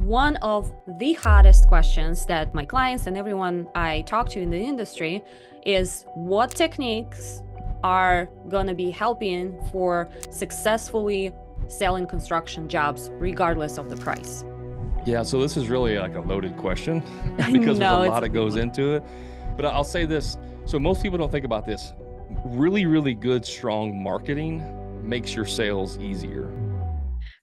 One of the hottest questions that my clients and everyone I talk to in the industry is what techniques are going to be helping for successfully selling construction jobs regardless of the price. Yeah, so this is really like a loaded question I because there's a know it's lot a that big goes one. into it. But I'll say this. So most people don't think about this. Really, really good, strong marketing makes your sales easier.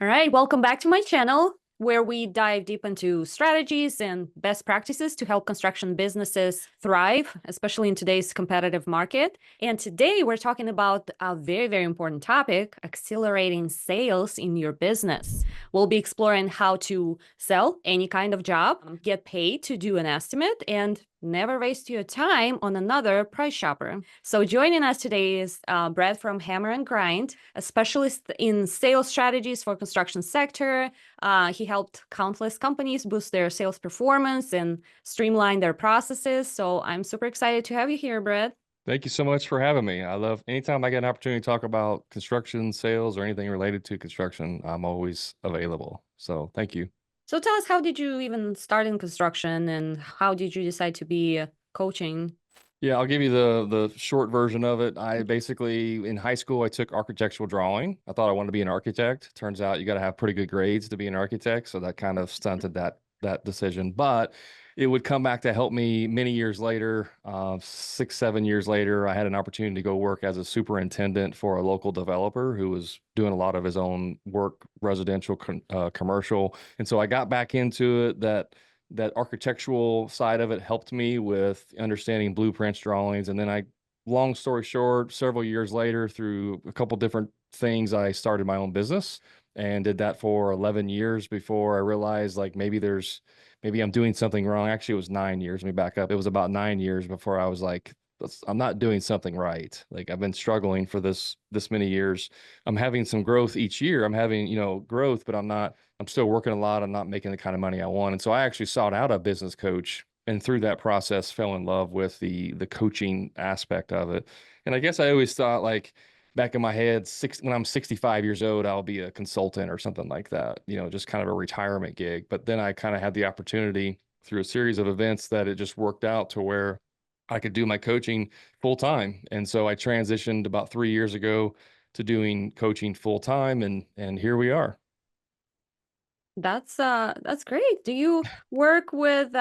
All right, welcome back to my channel where we dive deep into strategies and best practices to help construction businesses thrive, especially in today's competitive market. And today we're talking about a very, very important topic, accelerating sales in your business. We'll be exploring how to sell any kind of job, get paid to do an estimate, and never waste your time on another price shopper. So joining us today is Brad from Hammer and Grind, a specialist in sales strategies for construction sector. He helped countless companies boost their sales performance and streamline their processes. So I'm super excited to have you here, Brad. Thank you so much for having me. I love anytime I get an opportunity to talk about construction, sales, or anything related to construction, I'm always available. So thank you. So tell us, how did you even start in construction and how did you decide to be coaching? Yeah, I'll give you the short version of it. I basically in high school I took architectural drawing. I thought I wanted to be an architect. Turns out you got to have pretty good grades to be an architect, so that kind of stunted that decision. But it would come back to help me many years later. 6, 7 years later, I had an opportunity to go work as a superintendent for a local developer who was doing a lot of his own work, residential, commercial, and so I got back into it. That architectural side of it helped me with understanding blueprints, drawings. And then long story short, several years later, through a couple different things, I started my own business and did that for 11 years before I realized like maybe I'm doing something wrong. Actually, it was 9 years. Let me back up. It was about 9 years before I was like, I'm not doing something right. Like I've been struggling for this many years. I'm having some growth each year. I'm having, growth, but I'm still working a lot. I'm not making the kind of money I want. And so I actually sought out a business coach and through that process fell in love with the coaching aspect of it. And I guess I always thought like back in my head, when I'm 65 years old, I'll be a consultant or something like that, just kind of a retirement gig. But then I kind of had the opportunity through a series of events that it just worked out to where I could do my coaching full time. And so I transitioned about 3 years ago to doing coaching full time and here we are. That's great. Do you work with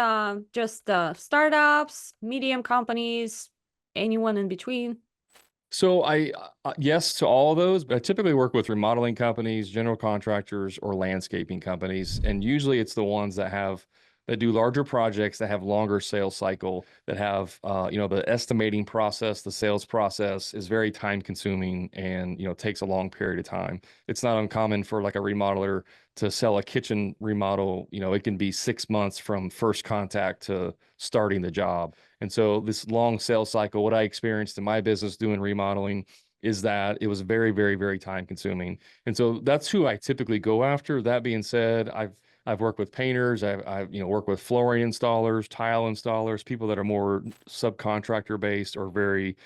just startups, medium companies, anyone in between? So yes to all of those, but I typically work with remodeling companies, general contractors, or landscaping companies. And usually it's the ones that do larger projects that have longer sales cycle, that have, the estimating process, the sales process is very time consuming and, takes a long period of time. It's not uncommon for like a remodeler to sell a kitchen remodel. It can be 6 months from first contact to starting the job. And so this long sales cycle, what I experienced in my business doing remodeling is that it was very, very, very time consuming. And so that's who I typically go after. That being said, I've worked with painters, I've worked with flooring installers, tile installers, people that are more subcontractor based or very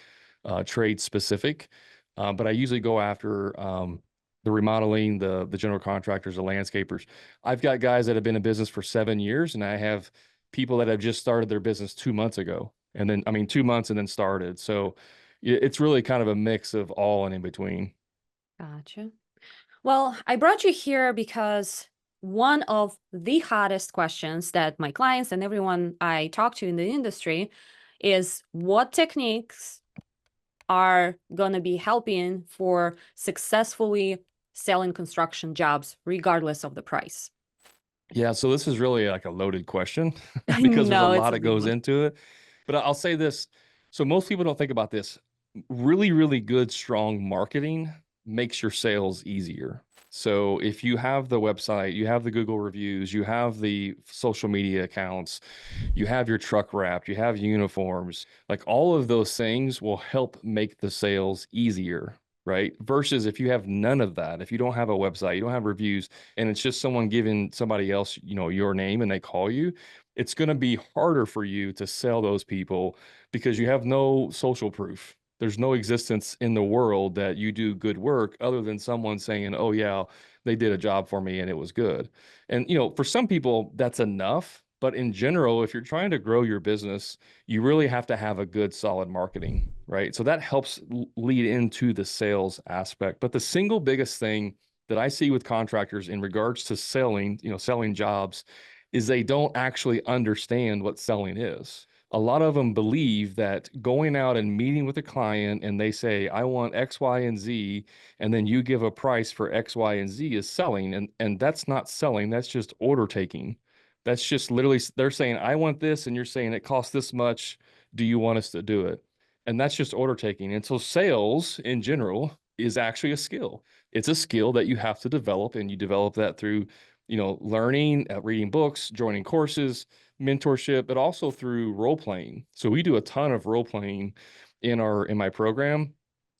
trade specific. But I usually go after the remodeling, the general contractors, the landscapers. I've got guys that have been in business for 7 years, and I have people that have just started their business 2 months ago, and then 2 months and then started. So it's really kind of a mix of all and in between. Gotcha. Well, I brought you here because one of the hottest questions that my clients and everyone I talk to in the industry is what techniques are going to be helping for successfully selling construction jobs regardless of the price. Yeah, so this is really like a loaded question I because there's a know it's lot a that big goes one. into it. But I'll say this. So most people don't think about this. Really, really good, strong marketing makes your sales easier. So if you have the website, you have the Google reviews, you have the social media accounts, you have your truck wrapped, you have uniforms, like all of those things will help make the sales easier, right? Versus if you have none of that, if you don't have a website, you don't have reviews, and it's just someone giving somebody else, your name and they call you, it's going to be harder for you to sell those people because you have no social proof. There's no existence in the world that you do good work other than someone saying, oh, yeah, They did a job for me and it was good. And, for some people, that's enough. But in general, if you're trying to grow your business, you really have to have a good, solid marketing, right? So that helps lead into the sales aspect. But the single biggest thing that I see with contractors in regards to selling, selling jobs, is they don't actually understand what selling is. A lot of them believe that going out and meeting with a client and they say, I want X, Y, and Z, and then you give a price for X, Y, and Z is selling. And that's not selling, that's just order taking. That's just literally, they're saying, I want this, and you're saying it costs this much. Do you want us to do it? And that's just order taking. And so sales in general is actually a skill. It's a skill that you have to develop, and you develop that through, learning, reading books, joining courses, mentorship, but also through role playing. So we do a ton of role playing in my program.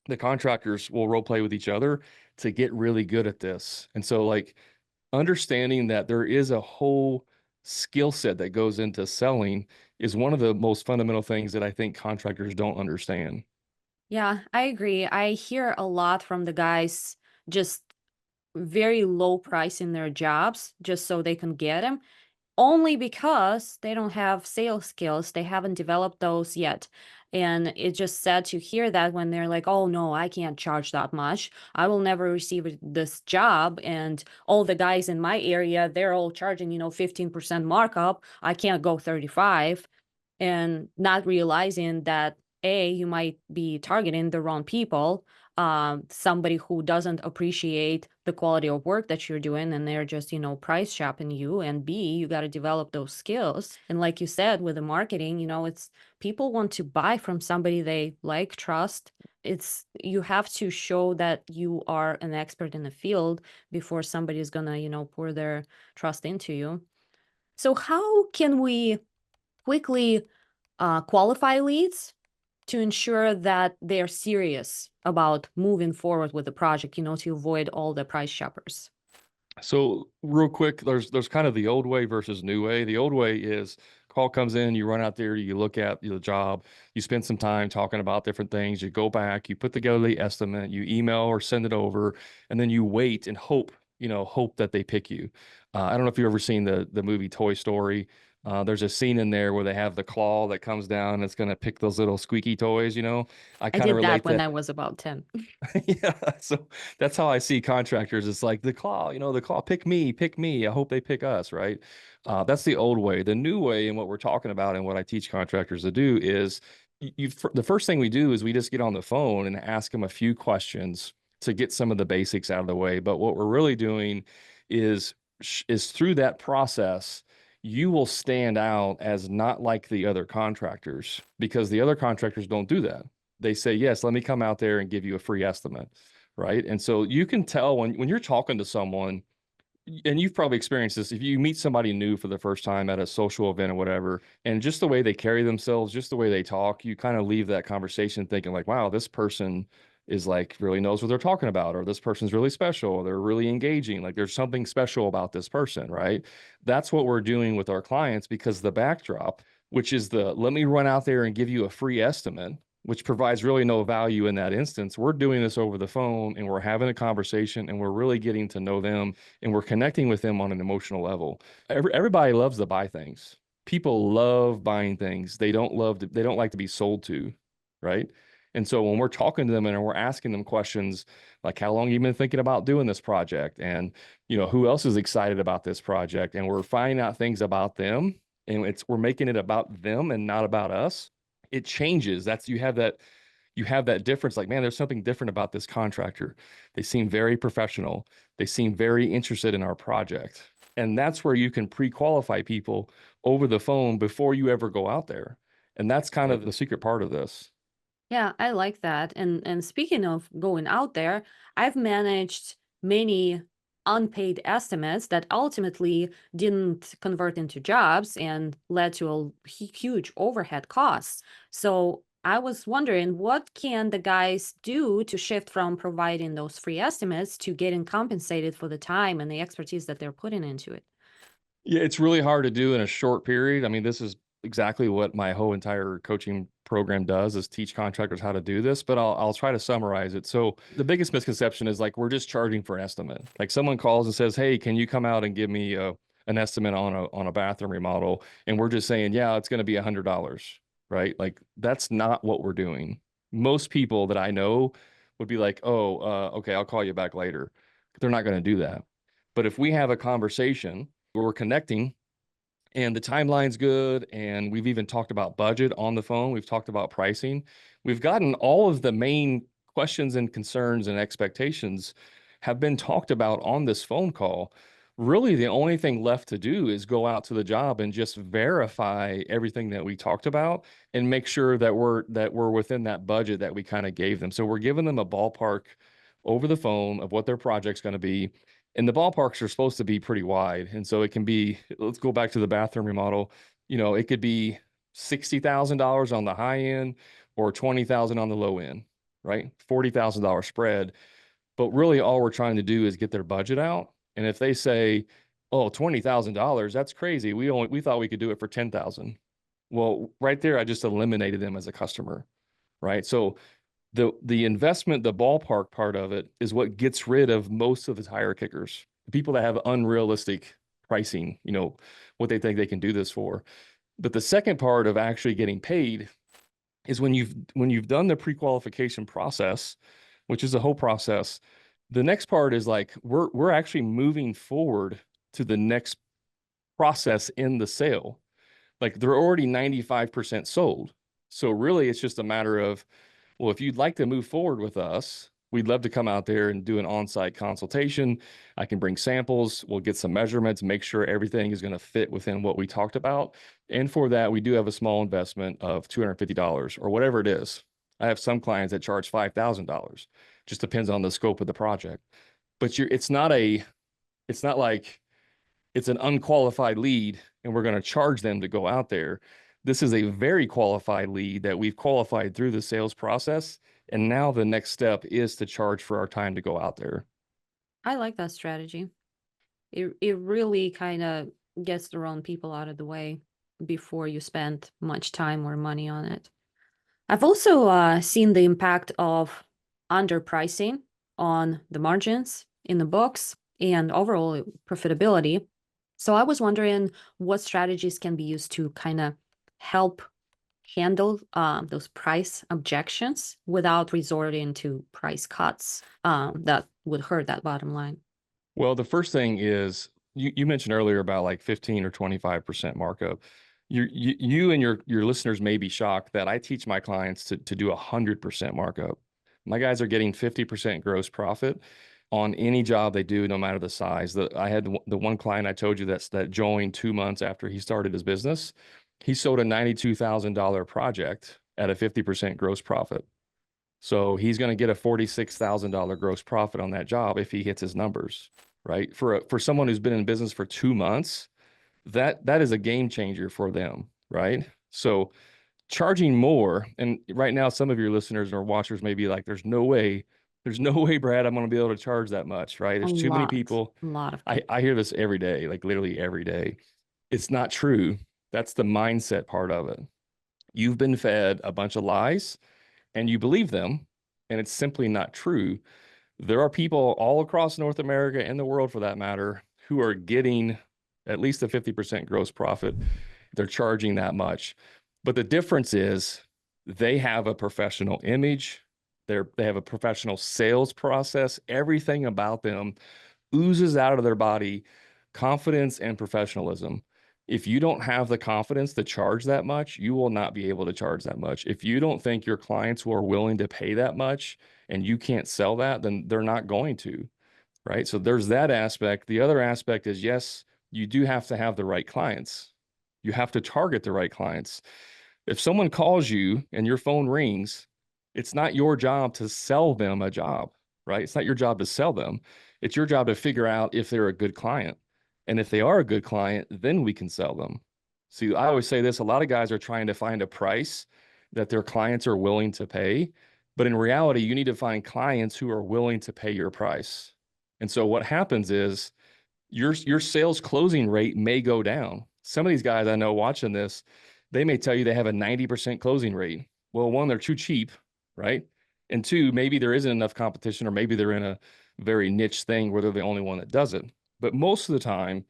The contractors will role play with each other to get really good at this. And so like understanding that there is a whole skill set that goes into selling is one of the most fundamental things that I think contractors don't understand. Yeah, I agree. I hear a lot from the guys just very low price in their jobs just so they can get them, only because they don't have sales skills. They haven't developed those yet. And it's just sad to hear that when they're like, oh no, I can't charge that much. I will never receive this job. And all the guys in my area, they're all charging, 15% markup. I can't go 35, and not realizing that you might be targeting the wrong people, somebody who doesn't appreciate the quality of work that you're doing, and they're just price shopping you. And B, you got to develop those skills. And like you said, with the marketing, it's people want to buy from somebody they like, trust. It's you have to show that you are an expert in the field before somebody's gonna pour their trust into you. So how can we quickly qualify leads to ensure that they're serious about moving forward with the project, to avoid all the price shoppers? So real quick, there's kind of the old way versus new way. The old way is call comes in, you run out there, you look at the job, you spend some time talking about different things, you go back, you put together the estimate, you email or send it over, and then you wait and hope, hope that they pick you. I don't know if you've ever seen the movie Toy Story. There's a scene in there where they have the claw that comes down and it's going to pick those little squeaky toys. I I kind of did that relate when that. I was about 10. Yeah, so that's how I see contractors. It's like the claw, pick me, pick me. I hope they pick us, right? That's the old way. The new way, and what we're talking about, and what I teach contractors to do is, the first thing we do is we just get on the phone and ask them a few questions to get some of the basics out of the way. But what we're really doing is through that process, you will stand out as not like the other contractors, because the other contractors don't do that. They say, yes, let me come out there and give you a free estimate. Right. And so you can tell when you're talking to someone, and you've probably experienced this, if you meet somebody new for the first time at a social event or whatever, and just the way they carry themselves, just the way they talk, you kind of leave that conversation thinking like, wow, this person is like really knows what they're talking about, or this person's really special, or they're really engaging. Like there's something special about this person, right? That's what we're doing with our clients, because the backdrop, which is the let me run out there and give you a free estimate, which provides really no value in that instance. We're doing this over the phone and we're having a conversation and we're really getting to know them and we're connecting with them on an emotional level. Everybody loves to buy things. People love buying things. They don't like to be sold to, right? And so when we're talking to them and we're asking them questions like, how long you been thinking about doing this project? And, who else is excited about this project? And we're finding out things about them, and we're making it about them and not about us. It changes. You have that difference. Like, man, there's something different about this contractor. They seem very professional. They seem very interested in our project. And that's where you can pre-qualify people over the phone before you ever go out there. And that's kind of the secret part of this. Yeah, I like that. And speaking of going out there, I've managed many unpaid estimates that ultimately didn't convert into jobs and led to huge overhead costs. So I was wondering, what can the guys do to shift from providing those free estimates to getting compensated for the time and the expertise that they're putting into it? Yeah, it's really hard to do in a short period. I mean, this is exactly what my whole entire coaching program does is teach contractors how to do this, but I'll try to summarize it. So the biggest misconception is like we're just charging for an estimate. Like someone calls and says, "Hey, can you come out and give me an estimate on a bathroom remodel?" And we're just saying, "Yeah, it's going to be $100." Right? Like that's not what we're doing. Most people that I know would be like, "Oh, okay, I'll call you back later." They're not going to do that. But if we have a conversation where we're connecting and the timeline's good, and we've even talked about budget on the phone, we've talked about pricing, we've gotten all of the main questions and concerns and expectations have been talked about on this phone call. Really, the only thing left to do is go out to the job and just verify everything that we talked about and make sure that we're within that budget that we kind of gave them. So we're giving them a ballpark over the phone of what their project's going to be. And the ballparks are supposed to be pretty wide. And so it can be, let's go back to the bathroom remodel. It could be $60,000 on the high end or 20,000 on the low end, right? $40,000 spread. But really all we're trying to do is get their budget out. And if they say, "Oh, $20,000, that's crazy. We thought we could do it for 10,000." Well, right there, I just eliminated them as a customer, right? So the investment, the ballpark part of it is what gets rid of most of the tire kickers, the people that have unrealistic pricing, what they think they can do this for. But the second part of actually getting paid is when you've done the pre-qualification process, which is a whole process. The next part is like we're actually moving forward to the next process in the sale. Like they're already 95% sold. So really it's just a matter of, well, if you'd like to move forward with us, we'd love to come out there and do an on-site consultation. I can bring samples. We'll get some measurements, make sure everything is going to fit within what we talked about. And for that, we do have a small investment of $250 or whatever it is. I have some clients that charge $5,000. Just depends on the scope of the project. But it's not like it's an unqualified lead and we're going to charge them to go out there. This is a very qualified lead that we've qualified through the sales process. And now the next step is to charge for our time to go out there. I like that strategy. It really kind of gets the wrong people out of the way before you spend much time or money on it. I've also seen the impact of underpricing on the margins in the books and overall profitability. So I was wondering what strategies can be used to kind of help handle those price objections without resorting to price cuts that would hurt that bottom line. Well, the first thing is you mentioned earlier about like 15 or 25% markup. You and your listeners may be shocked that I teach my clients to do 100% markup. My guys are getting 50% gross profit on any job they do, no matter the size. I had the one client I told you that joined 2 months after he started his business. He sold a $92,000 project at a 50% gross profit. So he's going to get a $46,000 gross profit on that job if he hits his numbers, right? For someone who's been in business for 2 months, that is a game changer for them, right? So charging more, and right now some of your listeners or watchers may be like, there's no way, Brad, I'm going to be able to charge that much, right? There's too many people. A lot of people. I hear this every day, like literally every day. It's not true. That's the mindset part of it. You've been fed a bunch of lies and you believe them, and it's simply not true. There are people all across North America and the world for that matter who are getting at least a 50% gross profit. They're charging that much. But the difference is they have a professional image. They have a professional sales process. Everything about them oozes out of their body confidence and professionalism. If you don't have the confidence to charge that much, you will not be able to charge that much. If you don't think your clients are willing to pay that much and you can't sell that, then they're not going to, right? So there's that aspect. The other aspect is, yes, you do have to have the right clients. You have to target the right clients. If someone calls you and your phone rings, it's not your job to sell them a job, right? It's not your job to sell them. It's your job to figure out if they're a good client. And if they are a good client, then we can sell them. See, I always say this, a lot of guys are trying to find a price that their clients are willing to pay. But in reality, you need to find clients who are willing to pay your price. And so what happens is your sales closing rate may go down. Some of these guys I know watching this, they may tell you they have a 90% closing rate. Well, one, they're too cheap, right? And two, maybe there isn't enough competition, or maybe they're in a very niche thing where they're the only one that does it. But most of the time,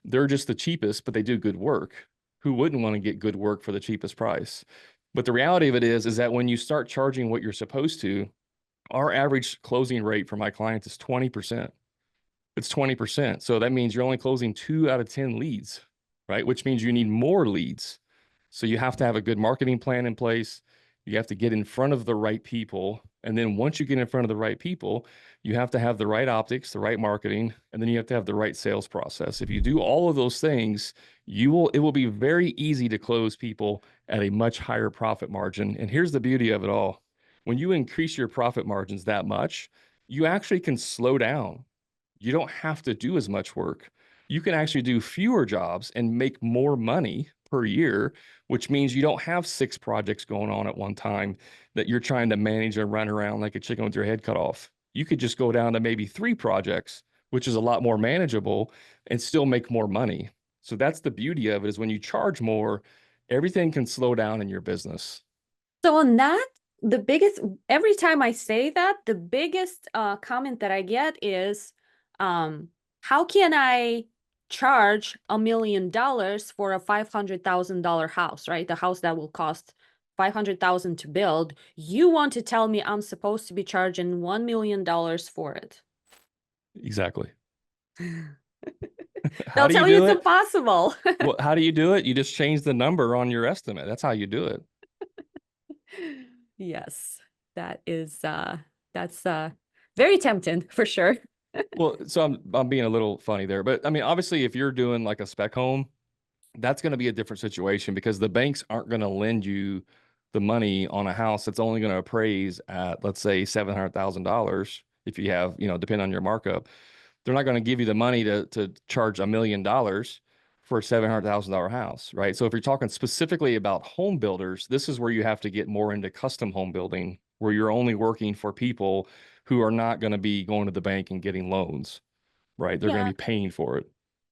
they're just the cheapest, but they do good work. Who wouldn't want to get good work for the cheapest price? But the reality of it is that when you start charging what you're supposed to, our average closing rate for my clients is 20%. It's 20%. So that means you're only closing 2 out of 10 leads, right? Which means you need more leads. So you have to have a good marketing plan in place. You have to get in front of the right people. And then once you get in front of the right people, you have to have the right optics, the right marketing, and then you have to have the right sales process. If you do all of those things, it will be very easy to close people at a much higher profit margin. And here's the beauty of it all. When you increase your profit margins that much, you actually can slow down. You don't have to do as much work. You can actually do fewer jobs and make more money per year, which means you don't have 6 projects going on at one time that you're trying to manage and run around like a chicken with your head cut off. You could just go down to maybe 3 projects, which is a lot more manageable, and still make more money. So that's the beauty of it, is when you charge more, everything can slow down in your business. So on that, the biggest, every time I say that, the biggest comment that I get is, how can I charge $1 million for a $500,000 house, right? The house that will cost 500,000 to build. You want to tell me I'm supposed to be charging $1 million for it? Exactly. How They'll do you tell you do it's it? impossible. Well, how do you do it? You just change the number on your estimate. That's how you do it. Yes, that's very tempting for sure. Well, so I'm being a little funny there, but I mean, obviously, if you're doing like a spec home, that's going to be a different situation because the banks aren't going to lend you the money on a house that's only going to appraise at, let's say, $700,000. If you have, depending on your markup, they're not going to give you the money to charge $1 million for a $700,000 house, right? So if you're talking specifically about home builders, this is where you have to get more into custom home building, where you're only working for people who are not going to be going to the bank and getting loans, right? They're going Yeah, to be paying for it.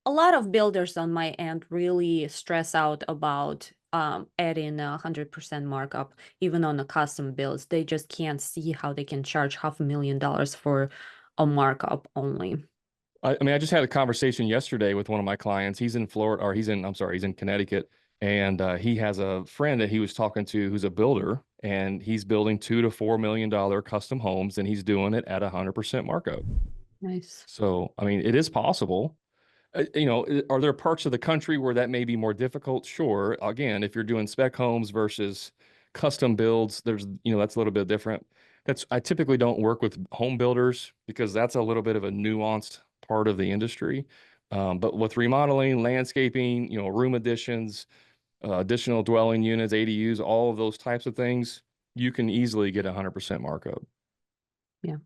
a lot of builders on my end really stress out about adding 100% markup, even on the custom builds. They just can't see how they can charge $500,000 for a markup only. I mean, I just had a conversation yesterday with one of my clients. He's in Florida, or he's in Connecticut, and he has a friend that he was talking to who's a builder, and he's building $2 to $4 million custom homes, and he's doing it at 100% markup. Nice. So, I mean, it is possible. Are there parts of the country where that may be more difficult? Sure. Again, if you're doing spec homes versus custom builds, that's a little bit different. I typically don't work with home builders because that's a little bit of a nuanced part of the industry. But with remodeling, landscaping, room additions, additional dwelling units, ADUs, all of those types of things, you can easily get 100% markup. Yeah.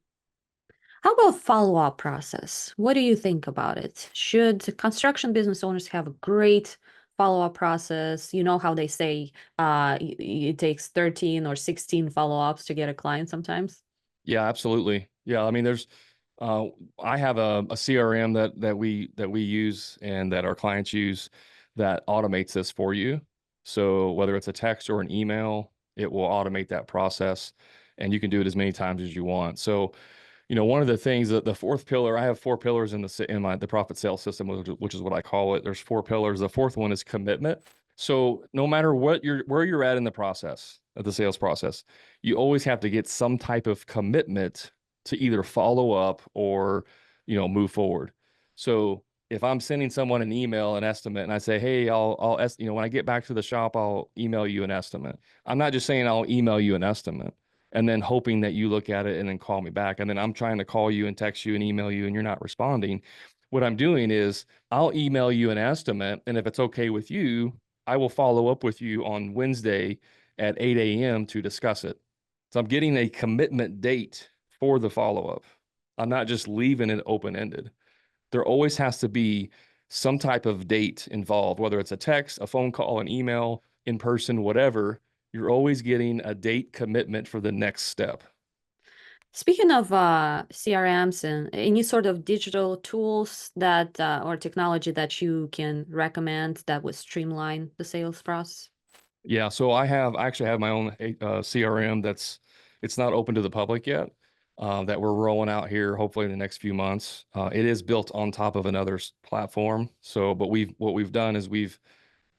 How about follow-up process? What do you think about it? Should construction business owners have a great follow-up process? You know how they say it takes 13 or 16 follow-ups to get a client sometimes? Yeah, absolutely. Yeah, I mean, uh, I have a CRM that we use and that our clients use that automates this for you. So whether it's a text or an email, it will automate that process, and you can do it as many times as you want. So, one of the things that the fourth pillar, I have 4 pillars in the profit sales system, which is what I call it. There's 4 pillars. The fourth one is commitment. So no matter where you're at in the process of the sales process, you always have to get some type of commitment to either follow up or, move forward. So if I'm sending someone an email, an estimate, and I say, hey, when I get back to the shop, I'll email you an estimate. I'm not just saying I'll email you an estimate and then hoping that you look at it and then call me back. And then I'm trying to call you and text you and email you and you're not responding. What I'm doing is I'll email you an estimate. And if it's okay with you, I will follow up with you on Wednesday at 8 a.m. to discuss it. So I'm getting a commitment date for the follow-up. I'm not just leaving it open-ended. There always has to be some type of date involved, whether it's a text, a phone call, an email, in person, whatever. You're always getting a date commitment for the next step. Speaking of CRMs and any sort of digital tools that or technology that you can recommend that would streamline the sales process? Yeah, so I actually have my own CRM it's not open to the public yet. That we're rolling out here hopefully in the next few months. It is built on top of another platform. So, but what we've done is we've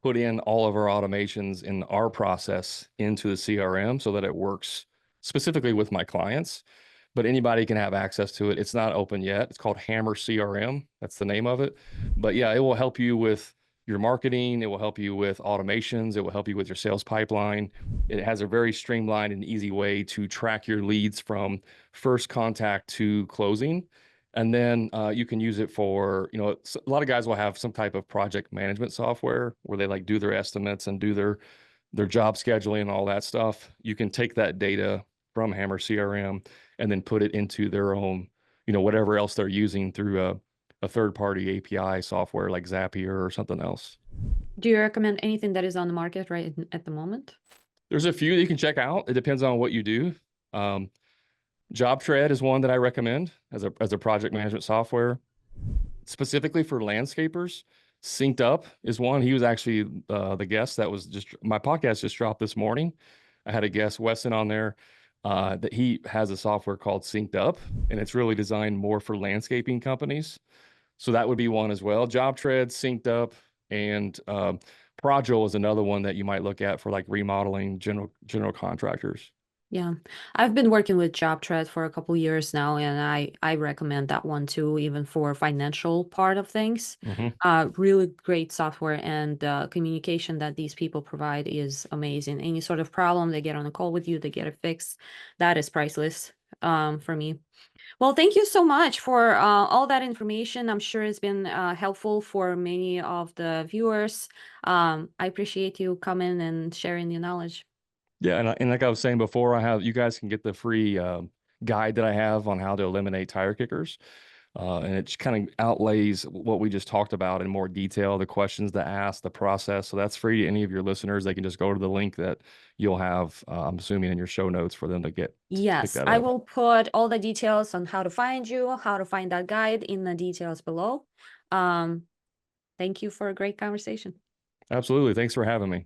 put in all of our automations in our process into the CRM so that it works specifically with my clients, but anybody can have access to it. It's not open yet. It's called Hammer CRM. That's the name of it. But yeah, it will help you with your marketing. It will help you with automations. It will help you with your sales pipeline. It has a very streamlined and easy way to track your leads from first contact to closing. And then you can use it for, a lot of guys will have some type of project management software where they like do their estimates and do their job scheduling and all that stuff. You can take that data from Hammer CRM and then put it into their own, whatever else they're using through a third-party API software like Zapier or something else. Do you recommend anything that is on the market right at the moment? There's a few that you can check out. It depends on what you do. JobTread is one that I recommend as a project management software, specifically for landscapers. Synced Up is one. He was actually the guest that was just my podcast just dropped this morning. I had a guest, Weston, on there that he has a software called Synced Up, and it's really designed more for landscaping companies. So that would be one as well. JobTread, Synced Up, and Progil is another one that you might look at for like remodeling general contractors. Yeah, I've been working with JobTread for a couple years now, and I recommend that one too, even for financial part of things. Hmm. Really great software, and communication that these people provide is amazing. Any sort of problem, they get on a call with you, they get it fixed. That is priceless for me. Well, thank you so much for all that information. I'm sure it's been helpful for many of the viewers. I appreciate you coming and sharing your knowledge. Yeah, and like I was saying before, you guys can get the free guide that I have on how to eliminate tire kickers. And it kind of outlays what we just talked about in more detail, the questions to ask, the process. So that's free to any of your listeners. They can just go to the link that you'll have, I'm assuming, in your show notes for them to pick Yes, that I up. will put all the details on how to find you, how to find that guide in the details below. Um, Thank you for a great conversation. Absolutely. Thanks for having me.